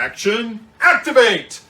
Action, activate!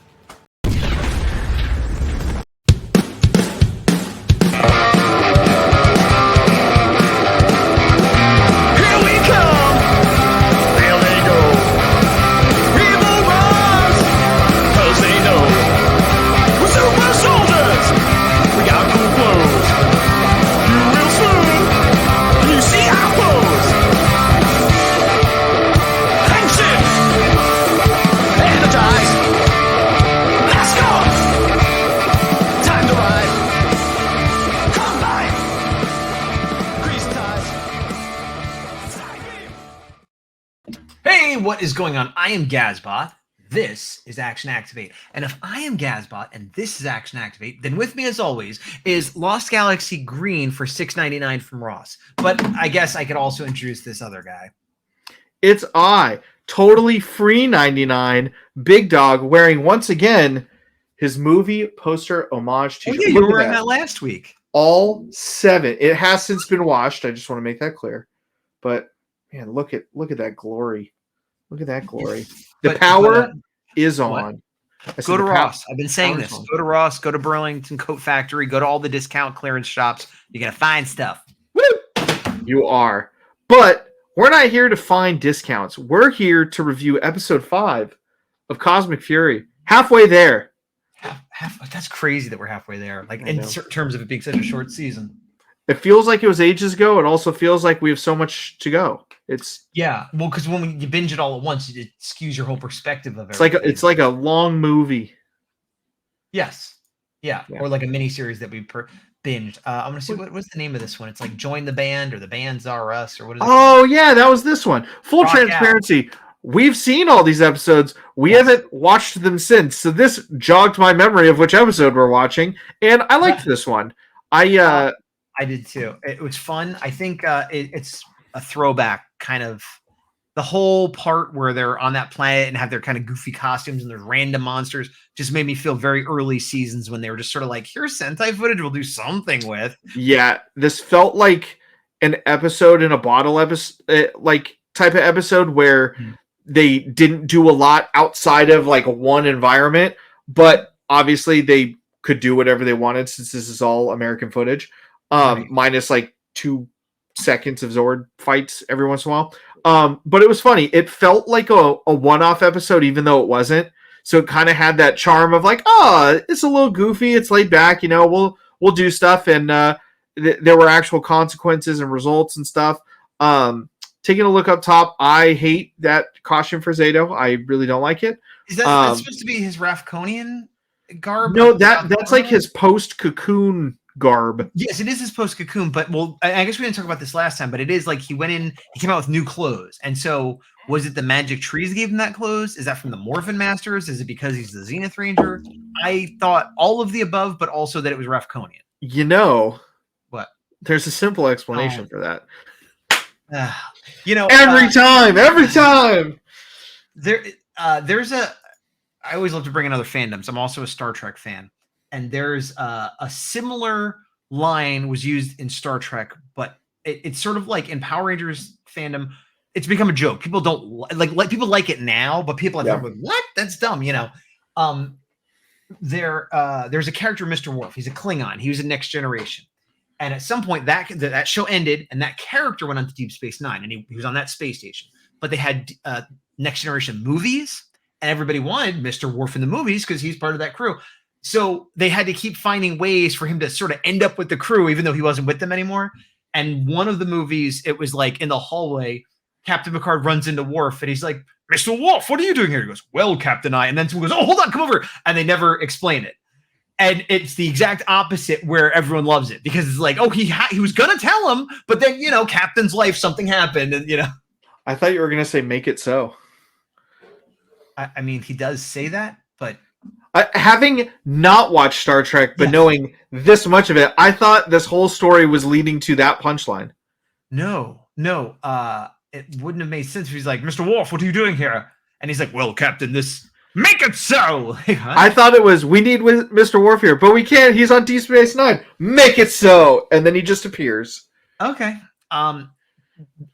What is going on? I am Gazbot. This is Action Activate. And if I am Gazbot and this is Action Activate, then with me as always is Lost Galaxy Green for $6.99 from Ross. But I guess I could also introduce this other guy. It's I, totally free 99, Big Dog, wearing once again his movie poster homage t-shirt. Oh, yeah, you were wearing that last week. All 7. It has since been washed. I just want to make that clear. But man, look at that glory. Look at that glory. The power is on. Go to Ross. I've been saying this. Go to Ross. Go to Burlington Coat Factory. Go to all the discount clearance shops. You're going to find stuff. Woo! You are. But we're not here to find discounts. We're here to review episode 5 of Cosmic Fury. Halfway there. That's crazy that we're halfway there. Like in terms of it being such a short season. It feels like it was ages ago. It also feels like we have so much to go. Well, because when you binge it all at once, it skews your whole perspective of it. It's like a long movie. Yes, yeah. Or like a mini series that we binged. I'm gonna see what's the name of this one. It's like Join the Band or The Bands Are Us or what is it? Oh yeah, that was this one. Full transparency. We've seen all these episodes. We haven't watched them since, so this jogged my memory of which episode we're watching, and I liked this one. I did too. It was fun. I think it's a throwback, kind of the whole part where they're on that planet and have their kind of goofy costumes and there's random monsters just made me feel very early seasons when they were just sort of like, here's Sentai footage we'll do something with. Yeah, this felt like an episode in a bottle episode, like type of episode where they didn't do a lot outside of like one environment, but obviously they could do whatever they wanted since this is all American footage, minus like 2 seconds of Zord fights every once in a while. But it was funny. It felt like a one-off episode, even though it wasn't. So it kind of had that charm of like, it's a little goofy. It's laid back, we'll do stuff. And there were actual consequences and results and stuff. Taking a look up top, I hate that costume for Zato. I really don't like it. Is that supposed to be his Rafkonian garb? No, that's like his post-cocoon garb. Yes, it is his post-cocoon, but I guess we didn't talk about this last time, but it is like he came out with new clothes. And so was it the magic trees gave him that clothes? Is that from the Morphin Masters? Is it because he's the Zenith Ranger? I thought all of the above, but also that it was Rafkonian. What? There's a simple explanation for that. Every time. There's I always love to bring in other fandoms. I'm also a Star Trek fan. And there's a similar line was used in Star Trek, but it's sort of like in Power Rangers fandom, it's become a joke. People don't like people like it now, but people are like, what? That's dumb, There's a character, Mr. Worf. He's a Klingon. He was in Next Generation. And at some point that show ended and that character went on to Deep Space Nine and he was on that space station. But they had Next Generation movies and everybody wanted Mr. Worf in the movies because he's part of that crew. So they had to keep finding ways for him to sort of end up with the crew, even though he wasn't with them anymore. And one of the movies, it was like in the hallway, Captain Picard runs into Worf and he's like, Mr. Worf, what are you doing here? He goes, well, Captain I. And then someone goes, oh, hold on, come over. And they never explain it. And it's the exact opposite where everyone loves it because it's like, oh, he was going to tell him, but then, Captain's life, something happened. And, I thought you were going to say, make it so. I mean, he does say that, but. Having not watched Star Trek, but knowing this much of it, I thought this whole story was leading to that punchline. No. It wouldn't have made sense if he's like, Mr. Worf, what are you doing here? And he's like, well, Captain, make it so. I thought it was, we need Mr. Worf here, but we can't. He's on Deep Space Nine. Make it so. And then he just appears. Okay.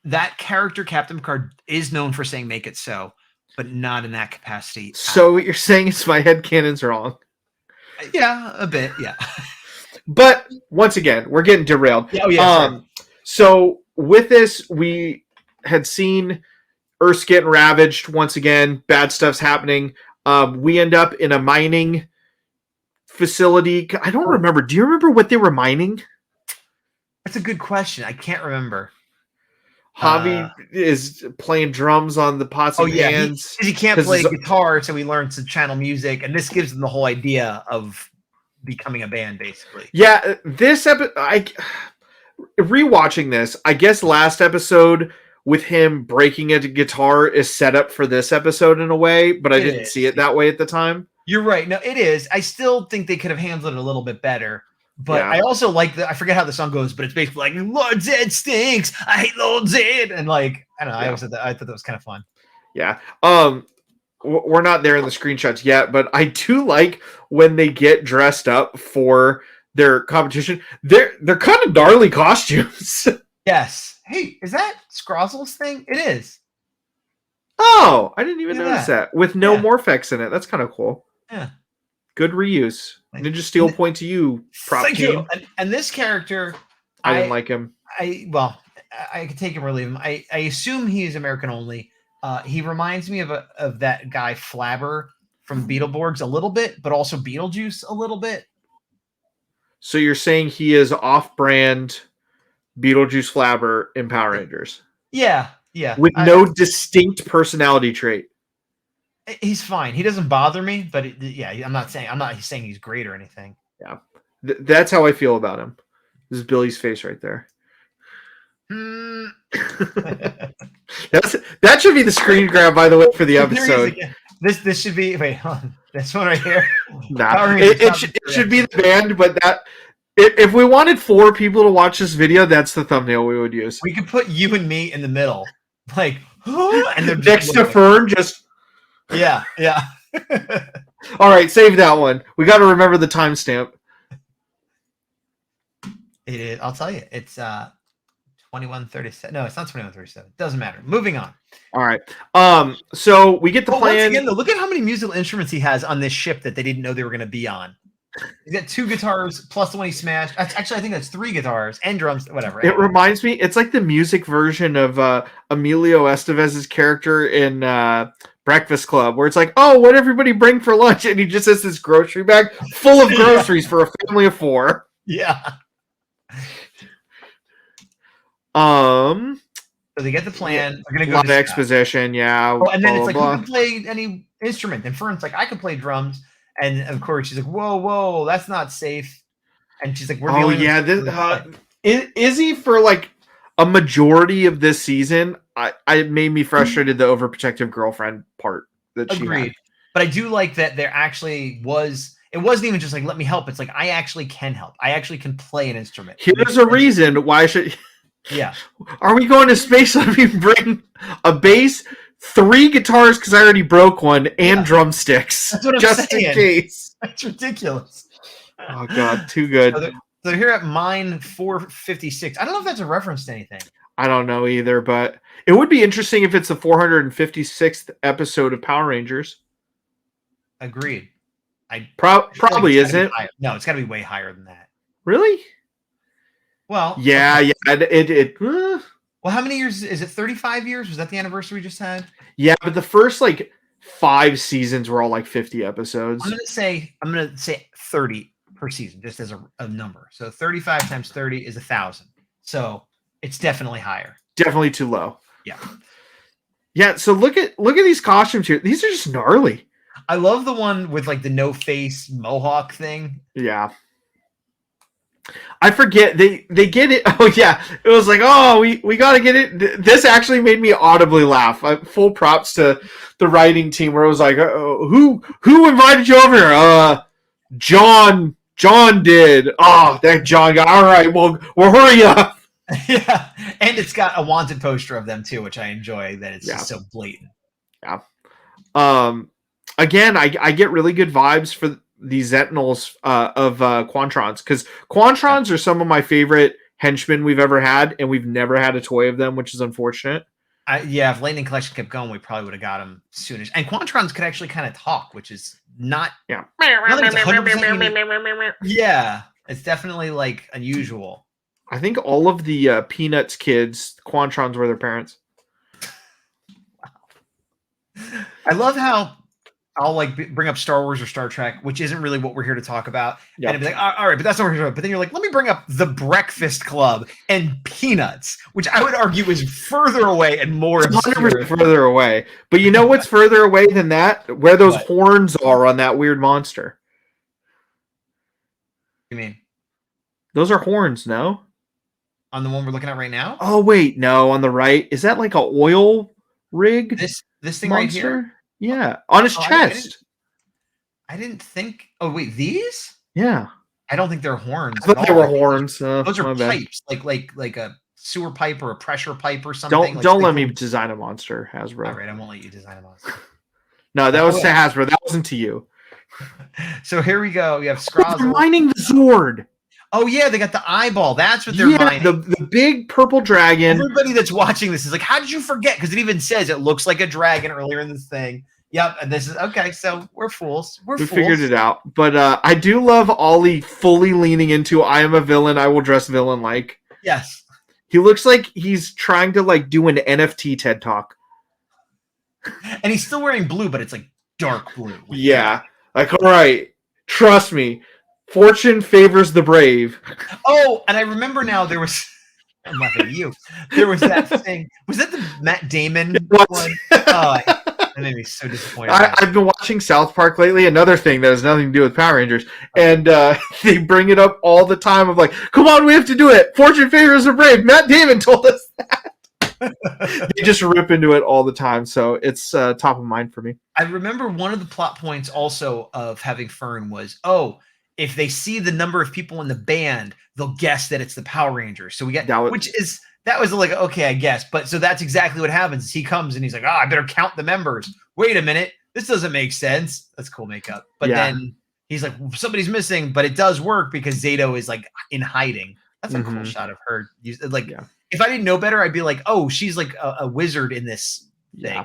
That character, Captain Picard, is known for saying make it so. but not in that capacity. So what you're saying is my headcanon's wrong. Yeah, a bit. Yeah. But once again, we're getting derailed. Oh, yeah. So with this, we had seen Earth's getting ravaged once again. Bad stuff's happening. We end up in a mining facility. I don't remember. Do you remember what they were mining? That's a good question. I can't remember. Javi is playing drums on the pots and pans. He can't play guitar, so he learns to channel music, and this gives him the whole idea of becoming a band, basically. Yeah, this episode, rewatching this, I guess last episode with him breaking a guitar is set up for this episode in a way, but I didn't see it that way at the time. You're right. No, it is. I still think they could have handled it a little bit better. But I also like I forget how the song goes, but it's basically like Lord Zed stinks. I hate Lord Zed. And like, I don't know. I thought that was kind of fun. Yeah. We're not there in the screenshots yet, but I do like when they get dressed up for their competition. They're kind of gnarly costumes. Yes. Hey, is that Scrozzle's thing? It is. Oh, I didn't even notice that. With no Morphex in it. That's kind of cool. Yeah. Good reuse. Ninja Steel point to you, prop team. And this character, I didn't like him. I could take him or leave him. I assume he's American only. He reminds me of that guy Flabber from Beetleborgs a little bit, but also Beetlejuice a little bit. So you're saying he is off-brand Beetlejuice Flabber in Power Rangers? Yeah. With no distinct personality trait. He's fine. He doesn't bother me, but I'm not saying he's great or anything. Yeah. That's how I feel about him. This is Billy's face right there. That should be the screen grab, by the way, for the episode. This should be this one right here. Nah, it should be the band, but if we wanted 4 people to watch this video, that's the thumbnail we would use. We could put you and me in the middle, like, and they're next to Fern, just yeah. All right, save that one. We got to remember the timestamp. It is. I'll tell you, it's 21:37. No, it's not 21:37. Doesn't matter. Moving on. All right. So we get the plan. Once again, though, look at how many musical instruments he has on this ship that they didn't know they were going to be on. He's got 2 guitars plus the one he smashed. Actually, I think that's 3 guitars and drums. Whatever. It reminds me. It's like the music version of Emilio Estevez's character in Breakfast Club, where it's like, oh, what everybody bring for lunch, and he just has this grocery bag full of groceries for a family of 4. Yeah. So they get the plan. They're gonna go to exposition, and then it's like, who can play any instrument? And Fern's like, I can play drums. And of course, she's like, whoa, that's not safe. And she's like, we're the only Izzy for like a majority of this season, it made me frustrated the overprotective girlfriend part that she had. But I do like that there actually was. It wasn't even just like, let me help. It's like, I actually can help. I actually can play an instrument. Here's a reason why I should. Yeah. Are we going to space? Let me bring a bass, 3 guitars because I already broke one, and drumsticks. That's what I'm just saying. In case. That's ridiculous. Oh God, too good. So they're here at mine 456. I don't know if that's a reference to anything. I don't know either, but it would be interesting if it's the 456th episode of Power Rangers. Agreed. Probably isn't. No, it's got to be way higher than that. Really? Well, yeah. Well, how many years is it? 35 years? Was that the anniversary we just had? Yeah, but the first 5 seasons were all 50 episodes. I'm gonna say 30 per season, just as a number. So 35 times 30 is 1,000. So it's definitely higher. Definitely too low. Yeah. Yeah. So look at these costumes here. These are just gnarly. I love the one with the no face mohawk thing. Yeah. I forget they get it. Oh yeah, it was like, oh, we got to get it. This actually made me audibly laugh. Full props to the writing team, where it was like, who invited you over here? John did. Oh, that John guy. All right, well, hurry up. Yeah, and it's got a wanted poster of them too, which I enjoy. That it's just so blatant. Yeah. Again, I get really good vibes for these Sentinels of Quantrons, because Quantrons are some of my favorite henchmen we've ever had, and we've never had a toy of them, which is unfortunate. Yeah, if Lightning Collection kept going, we probably would have got him soonish. And Quantrons could actually kind of talk, which is not. Yeah. Not like it's 100% unique. Yeah, it's definitely like unusual. I think all of the Peanuts kids, Quantrons were their parents. Wow. I love how I'll like bring up Star Wars or Star Trek, which isn't really what we're here to talk about. Yep. And I'd be like, all right, but that's not what we're here to talk about. But then you're like, let me bring up The Breakfast Club and Peanuts, which I would argue is further away and more obscure. Further away. But you know what's further away than that? Where those horns are on that weird monster. What do you mean? Those are horns, no? On the one we're looking at right now? Oh, wait, no, on the right. Is that like an oil rig? This thing monster? Right here? Yeah, on his chest. I didn't think. Oh wait, these? Yeah, I don't think they're horns. I thought they were horns. Those are pipes, like a sewer pipe or a pressure pipe or something. Don't let me design a monster, Hasbro. All right, I won't let you design a monster. No, that was to Hasbro. That wasn't to you. So here we go. We have Scrozzle. They're mining the Zord. Oh yeah, they got the eyeball. That's what they're mining. The big purple dragon. Everybody that's watching this is like, how did you forget? Because it even says it looks like a dragon earlier in this thing. Yep, and this is okay. So we're fools. We figured it out. But I do love Ollie fully leaning into "I am a villain. I will dress villain like." Yes, he looks like he's trying to like do an NFT TED talk. And he's still wearing blue, but it's like dark blue. Yeah, like all right, trust me. Fortune favors the brave. Oh, and I remember now there was. I'm laughing at you. There was that thing. Was that the Matt Damon one? Oh, that made me so disappointed. I've been watching South Park lately. Another thing that has nothing to do with Power Rangers, and they bring it up all the time. Of like, come on, we have to do it. Fortune favors the brave. Matt Damon told us that. They just rip into it all the time, so it's top of mind for me. I remember one of the plot points also of having Fern was, if they see the number of people in the band, they'll guess that it's the Power Rangers. So we get that was like, okay, I guess. But so that's exactly what happens. He comes and he's like, I better count the members. Wait a minute. This doesn't make sense. That's cool makeup. But then he's like, somebody's missing, but it does work because Zato is like in hiding. That's a cool shot of her. Like, if I didn't know better, I'd be like, oh, she's like a wizard in this thing.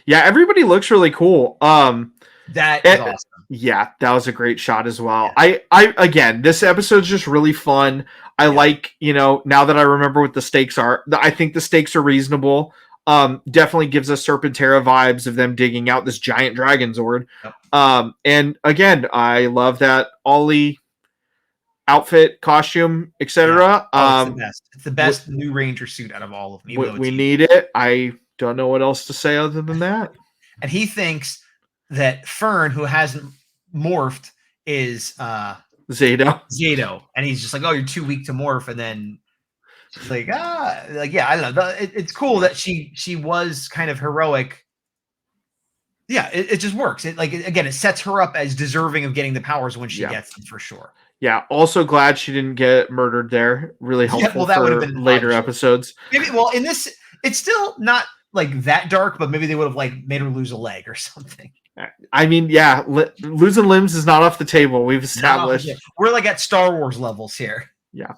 Yeah, everybody looks really cool. That is awesome. Yeah, that was a great shot as well. Yeah. I again, this episode's just really fun. I like, now that I remember what the stakes are, I think the stakes are reasonable. Definitely gives us Serpentera vibes of them digging out this giant dragon Zord. Yep. And again, I love that Ollie outfit, costume, etc. It's the best. It's the best new Ranger suit out of all of them. We need it. I don't know what else to say other than that. And he thinks that Fern, who hasn't morphed, is Zato, and he's just like, oh, you're too weak to morph. And then she's like, I don't know. It's cool that she was kind of heroic. Yeah, it just works. It sets her up as deserving of getting the powers when she gets them for sure. Yeah. Also glad she didn't get murdered there. Really helpful that would have been later episodes. Maybe. Well, in this, it's still not like that dark, but maybe they would have like made her lose a leg or something. I mean, yeah, losing limbs is not off the table. We've established. We're like at Star Wars levels here. Yeah.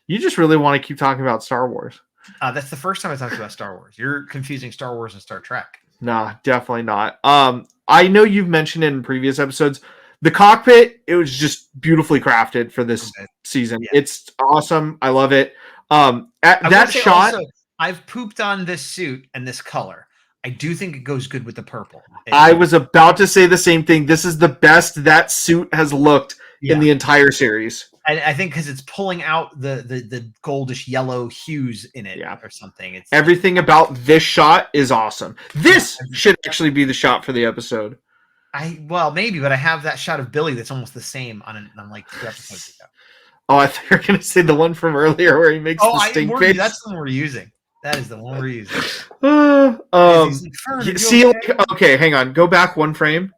You just really want to keep talking about Star Wars. That's the first time I talked about Star Wars. You're confusing Star Wars and Star Trek. Nah, definitely not. I know you've mentioned it in previous episodes. The cockpit, it was just beautifully crafted for this season. Yeah. It's awesome. I love it. That shot. Also, I've pooped on this suit and this color. I do think it goes good with the purple. I was about to say the same thing. This is the best that suit has looked in the entire series. I think because it's pulling out the goldish yellow hues in it or something. Everything about this shot is awesome. This should actually be the shot for the episode. Maybe, but I have that shot of Billy that's almost the same on like 2 episodes ago. Oh, I thought you were going to say the one from earlier where he makes the stink face. That's the one we're using. That is the one we're using. Okay, hang on. Go back one frame.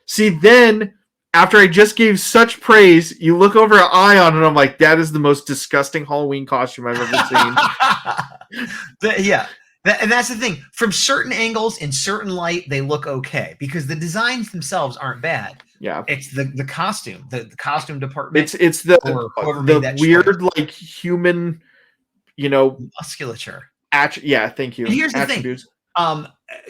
See, then, after I just gave such praise, you look over at Ion, and I'm like, that is the most disgusting Halloween costume I've ever seen. And that's the thing. From certain angles, in certain light, they look okay, because the designs themselves aren't bad. Yeah. It's the costume, the costume department. It's the weird, like, human... musculature. Thank you. And here's the Attributes. thing.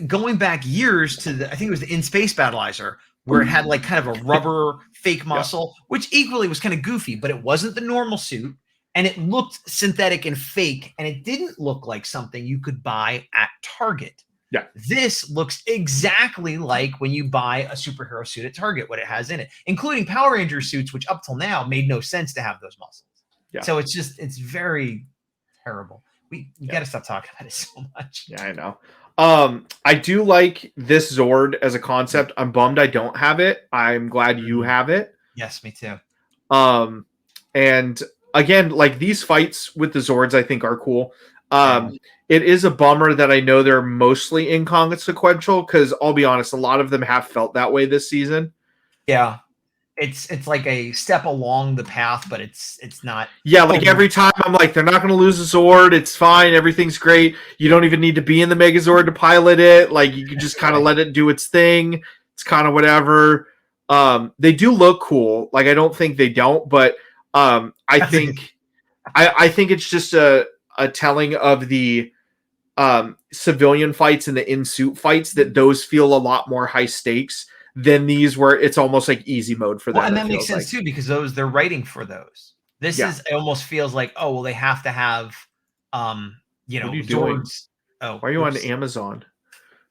Going back years to I think it was the In Space Battleizer, where it had like kind of a rubber fake muscle, which equally was kind of goofy, but it wasn't the normal suit. And it looked synthetic and fake, and it didn't look like something you could buy at Target. Yeah. This looks exactly like when you buy a superhero suit at Target, what it has in it, including Power Ranger suits, which up till now made no sense to have those muscles. Yeah. So it's very terrible. You got to stop talking about it so much. Yeah, I know. I do like this Zord as a concept. I'm bummed I don't have it. I'm glad you have it. Yes, me too. And again, like these fights with the Zords, I think are cool. It is a bummer that I know they're mostly inconsequential because I'll be honest, a lot of them have felt that way this season. Yeah. It's like a step along the path, but it's not. Yeah, like every time I'm like, they're not going to lose a Zord. It's fine. Everything's great. You don't even need to be in the Megazord to pilot it. Like you can just kind of let it do its thing. It's kind of whatever. They do look cool. Like I don't think they don't, but I think it's just a telling of the civilian fights and the in-suit fights that those feel a lot more high stakes than these where it's almost like easy mode for them. And that makes sense too, because they're writing for those. It almost feels like, oh, well, they have to have, what are you Zords. doing? Oh, why are you on Amazon?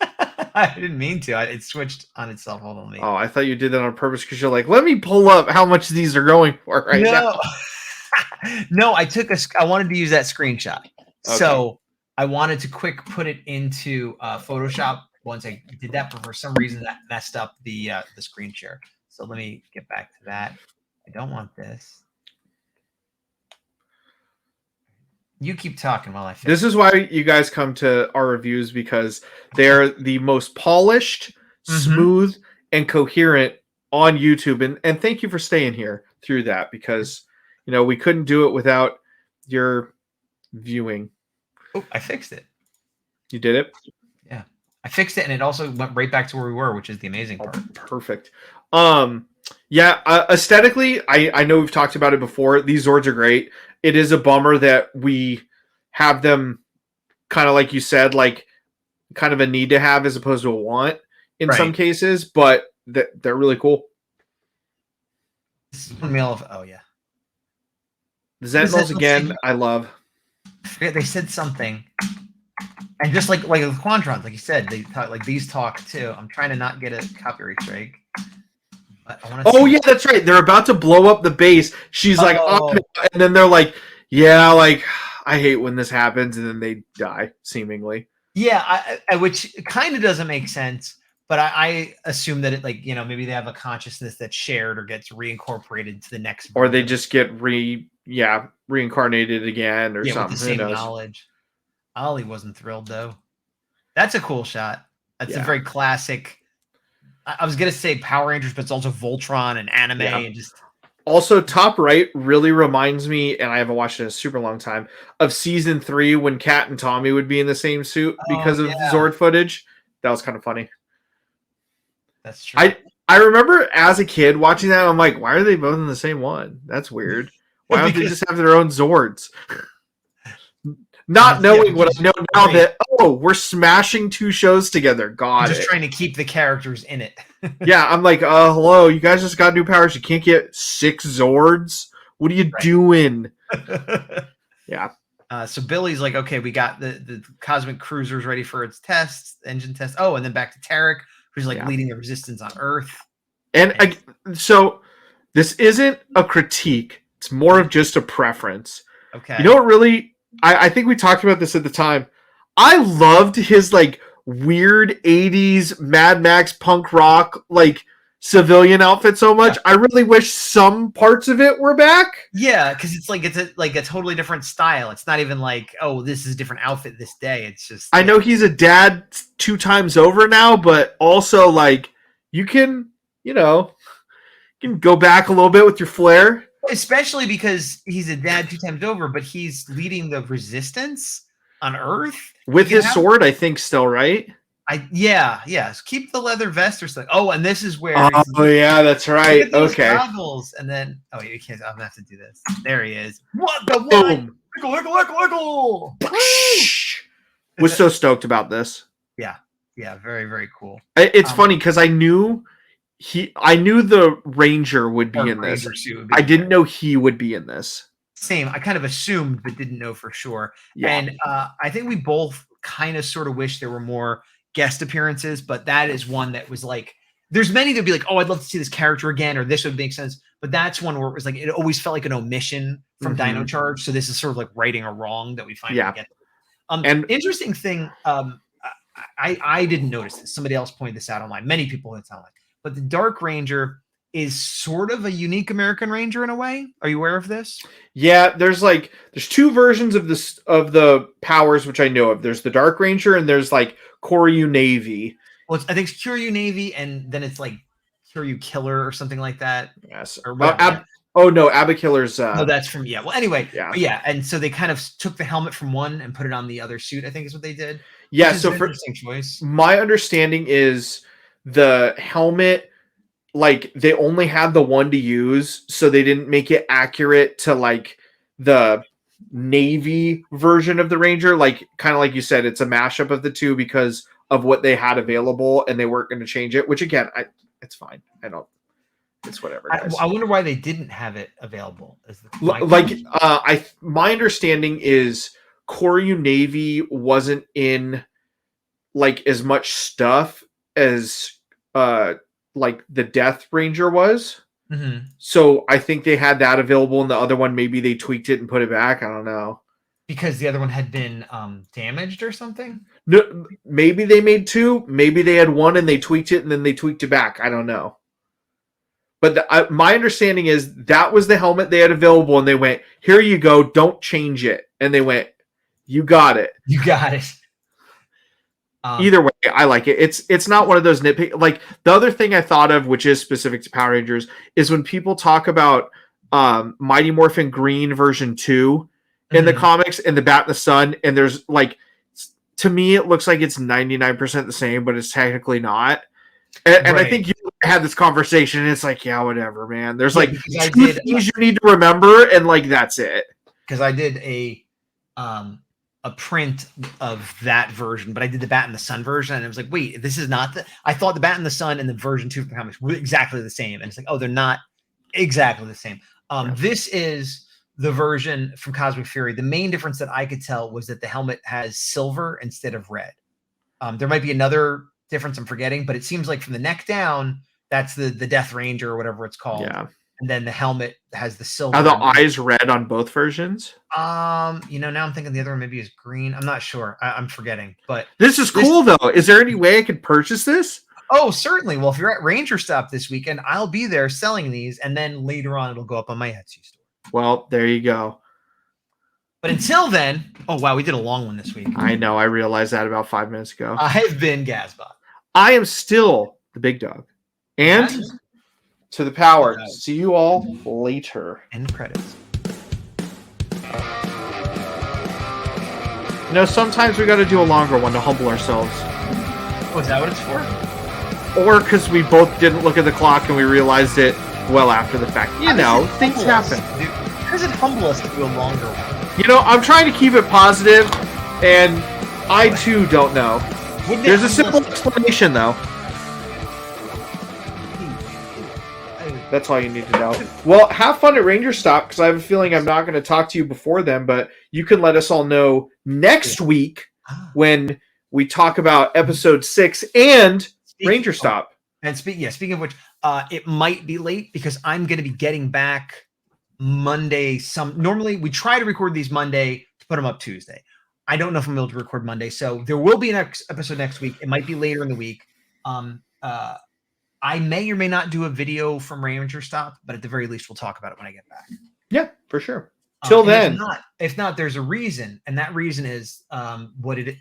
I didn't mean to. It switched on itself. Hold on. Oh, I thought you did that on purpose because you're like, let me pull up how much these are going for right now. No, I wanted to use that screenshot. Okay. So I wanted to put it into Photoshop. Once I did that, but for some reason that messed up the screen share. So let me get back to that. I don't want this. You keep talking while I finish. This is why you guys come to our reviews, because they're the most polished, smooth, and coherent on YouTube. And thank you for staying here through that, because we couldn't do it without your viewing. Oh, I fixed it. You did it? Yeah. I fixed it, and it also went right back to where we were, which is the amazing part. Perfect. Aesthetically, I know we've talked about it before. These Zords are great. It is a bummer that we have them kind of like you said, like kind of a need to have as opposed to a want in some cases, but they're really cool. This is oh yeah. The Sentinels again, I love. I forget, they said something. And just like the Quantrons, like you said, they talk like these talk too. I'm trying to not get a copyright strike. Yeah, that's right. They're about to blow up the base. She's like, oh, and then they're like, yeah, like I hate when this happens, and then they die seemingly. Yeah, which kind of doesn't make sense, but I assume that it maybe they have a consciousness that's shared or gets reincorporated to the next, or they just get reincarnated again or something. With the same knowledge. Ollie wasn't thrilled though. That's a cool shot. That's a very classic. I was gonna say Power Rangers, but it's also Voltron and anime and just. Also, top right really reminds me, and I haven't watched it in a super long time, of season 3 when Kat and Tommy would be in the same suit because of Zord footage. That was kind of funny. That's true. I remember as a kid watching that. I'm like, why are they both in the same one? That's weird. Why don't they just have their own Zords? Not knowing what I know now that, we're smashing 2 shows together. Just trying to keep the characters in it. Yeah, I'm like, hello, you guys just got new powers. You can't get 6 Zords? What are you doing? Yeah. So Billy's like, okay, we got the cosmic cruisers ready for its tests, engine test. Oh, and then back to Tarek, who's leading the resistance on Earth. And so this isn't a critique. It's more of just a preference. Okay. You know what really... I think we talked about this at the time. I loved his weird 80s Mad Max punk rock civilian outfit so much. I really wish some parts of it were back. Yeah, because it's a totally different style. It's not even this is a different outfit this day. It's just I know he's a dad 2 times over now, but also you can go back a little bit with your flair. Especially because he's a dad 2 times over, but he's leading the resistance on Earth with his sword, I think, still, right? Yes. Keep the leather vest or something. Oh, and this is where. Oh yeah, that's right. Okay. Goggles, and then you can't. I'm gonna have to do this. There he is. What the boom? Wiggle. Was so stoked about this. Yeah, very, very cool. It's funny because I knew the Ranger would be Or in this. Ranger suit would be I in didn't there. know he would be in this. Same. I kind of assumed, but didn't know for sure. Yeah. And I think we both kind of sort of wish there were more guest appearances, but that is one that was like, there's many that'd be like, oh, I'd love to see this character again, or this would make sense. But that's one where it was like, it always felt like an omission from Dino Charge. So this is sort of like righting a wrong that we finally get. And interesting thing, I didn't notice this. Somebody else pointed this out online. Many people it's online. But the Dark Ranger is sort of a unique American Ranger in a way. Are you aware of this? Yeah, there's two versions of the powers which I know of. There's the Dark Ranger and there's like Koryu Navy. Well, I think it's Koryu Navy, and then it's like Koryu Killer or something like that. Yes. Or no, Abakiller's. No, that's from Well, anyway, yeah. And so they kind of took the helmet from one and put it on the other suit. I think is what they did. Yeah. So for interesting choice. My understanding is the helmet, like they only had the one to use, so they didn't make it accurate to like the Navy version of the Ranger. Like kind of like you said, it's a mashup of the two because of what they had available, and they weren't going to change it. Which again, it's fine. It's whatever. I wonder why they didn't have it available. My understanding is Koryu Navy wasn't in like as much stuff as like the Death Ranger was. Mm-hmm. So I think they had that available, and the other one maybe they tweaked it and put it back. I don't know. Because the other one had been damaged or something? No, maybe they made two. Maybe they had one and they tweaked it and then they tweaked it back. I don't know. But my understanding is that was the helmet they had available, and they went, "Here you go. Don't change it." And they went, "You got it. You got it." Either way, I like it. It's not one of those nitpick. Like the other thing I thought of, which is specific to Power Rangers, is when people talk about Mighty Morphin Green version 2 in the comics and the Bat in the Sun, and there's like, to me, it looks like it's 99% the same, but it's technically not. And I think you had this conversation, and it's like, yeah, whatever, man. There's like two things you need to remember, and like that's it. Because I did a print of that version, but I did the Bat in the Sun version, and it was like, wait, this is not the. I thought the Bat in the Sun and the version 2 of the comics were exactly the same, and it's like, oh, they're not exactly the same. This is the version from Cosmic Fury. The main difference that I could tell was that the helmet has silver instead of red. There might be another difference I'm forgetting, but it seems like from the neck down, that's the Death Ranger or whatever it's called. Yeah. And then the helmet has the silver. Are the eyes red on both versions? Now I'm thinking the other one maybe is green. I'm not sure. I'm forgetting. But this is cool though. Is there any way I could purchase this? Oh, certainly. Well, if you're at Ranger Stop this weekend, I'll be there selling these, and then later on it'll go up on my Etsy store. Well, there you go. But until then, oh wow, we did a long one this week. I know. I realized that about 5 minutes ago. I've been Gazbot. I am still the big dog. And to the power. See you all later. End credits. You know, sometimes we got to do a longer one to humble ourselves. Oh, is that what it's for? Or because we both didn't look at the clock and we realized it well after the fact. You know, things happen. How does it humble us to do a longer one? You know, I'm trying to keep it positive, and I too don't know. There's a simple explanation, though. That's all you need to know. Well, have fun at Ranger Stop, because I have a feeling I'm not going to talk to you before then, but you can let us all know next week when we talk about episode 6 and Ranger Stop. And speaking of which, it might be late because I'm going to be getting back Monday. Normally we try to record these Monday to put them up Tuesday. I don't know if I'm able to record Monday, so there will be an episode next week. It might be later in the week. I may or may not do a video from Ranger Stop, but at the very least, we'll talk about it when I get back. Yeah, for sure. Till then. If not, there's a reason, and that reason is what it